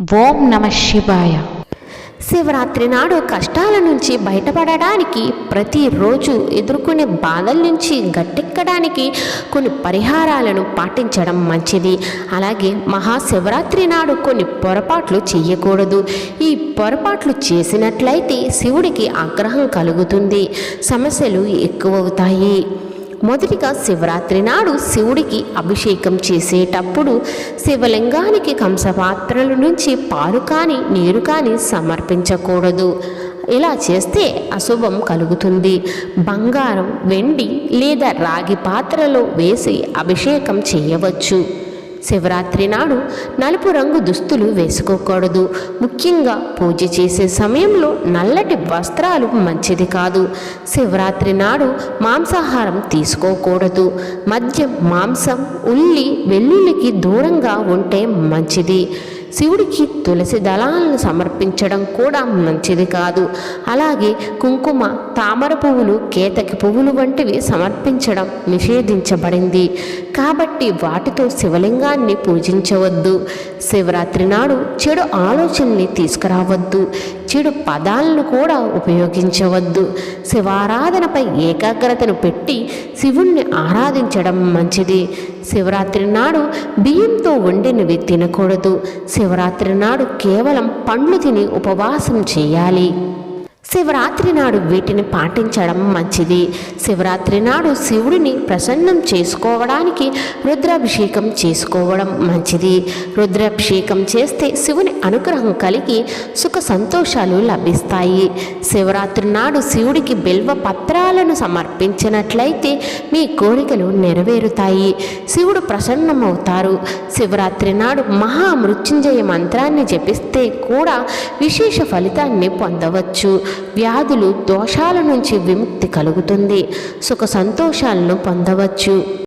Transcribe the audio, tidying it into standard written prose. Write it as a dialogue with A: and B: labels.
A: ఓం నమ శివాయ.
B: శివరాత్రి నాడు కష్టాల నుంచి బయటపడడానికి, ప్రతిరోజు ఎదుర్కొనే బాధల నుంచి గట్టెక్కడానికి కొన్ని పరిహారాలను పాటించడం మంచిది. అలాగే మహాశివరాత్రి నాడు కొన్ని పొరపాట్లు చేయకూడదు. ఈ పొరపాట్లు చేసినట్లయితే శివుడికి ఆగ్రహం కలుగుతుంది, సమస్యలు ఎక్కువవుతాయి. మొదటిగా శివరాత్రి నాడు శివుడికి అభిషేకం చేసేటప్పుడు శివలింగానికి కంసపాత్రల నుంచి పాలు కానీ నీరు కానీ సమర్పించకూడదు. ఇలా చేస్తే అశుభం కలుగుతుంది. బంగారం, వెండి లేదా రాగి పాత్రలో వేసి అభిషేకం చేయవచ్చు. శివరాత్రి నాడు నలుపు రంగు దుస్తులు వేసుకోకూడదు. ముఖ్యంగా పూజ చేసే సమయంలో నల్లటి వస్త్రాలు మంచిది కాదు. శివరాత్రి నాడు మాంసాహారం తీసుకోకూడదు. మద్యం, మాంసం, ఉల్లి, వెల్లుల్లికి దూరంగా ఉంటే మంచిది. శివుడికి తులసి దళాలను సమర్పించడం కూడా మంచిది కాదు. అలాగే కుంకుమ, తామర పువ్వులు, కేతకి పువ్వులు వంటివి సమర్పించడం నిషేధించబడింది. కాబట్టి వాటితో శివలింగాన్ని పూజించవద్దు. శివరాత్రి నాడు చెడు ఆలోచనల్ని తీసుకురావద్దు. చెడు పదాలను కూడా ఉపయోగించవద్దు. శివారాధనపై ఏకాగ్రతను పెట్టి శివుణ్ణి ఆరాధించడం మంచిది. శివరాత్రి నాడు బియ్యంతో వండినవి తినకూడదు. శివరాత్రి నాడు కేవలం పండ్లు తిని ఉపవాసం చేయాలి. శివరాత్రి నాడు వీటిని పాటించడం మంచిది. శివరాత్రి నాడు శివుడిని ప్రసన్నం చేసుకోవడానికి రుద్రాభిషేకం చేసుకోవడం మంచిది. రుద్రాభిషేకం చేస్తే శివుని అనుగ్రహం కలిగి సుఖ సంతోషాలు లభిస్తాయి. శివరాత్రి నాడు శివుడికి బిల్వ పత్రాలను సమర్పించినట్లయితే మీ కోరికలు నెరవేరుతాయి. శివుడు ప్రసన్నమవుతారు. శివరాత్రి నాడు మహామృత్యుంజయ మంత్రాన్ని జపిస్తే కూడా విశేష ఫలితాన్ని పొందవచ్చు. వ్యాధులు, దోషాల నుంచి విముక్తి కలుగుతుంది. సుఖ సంతోషాలను పొందవచ్చు.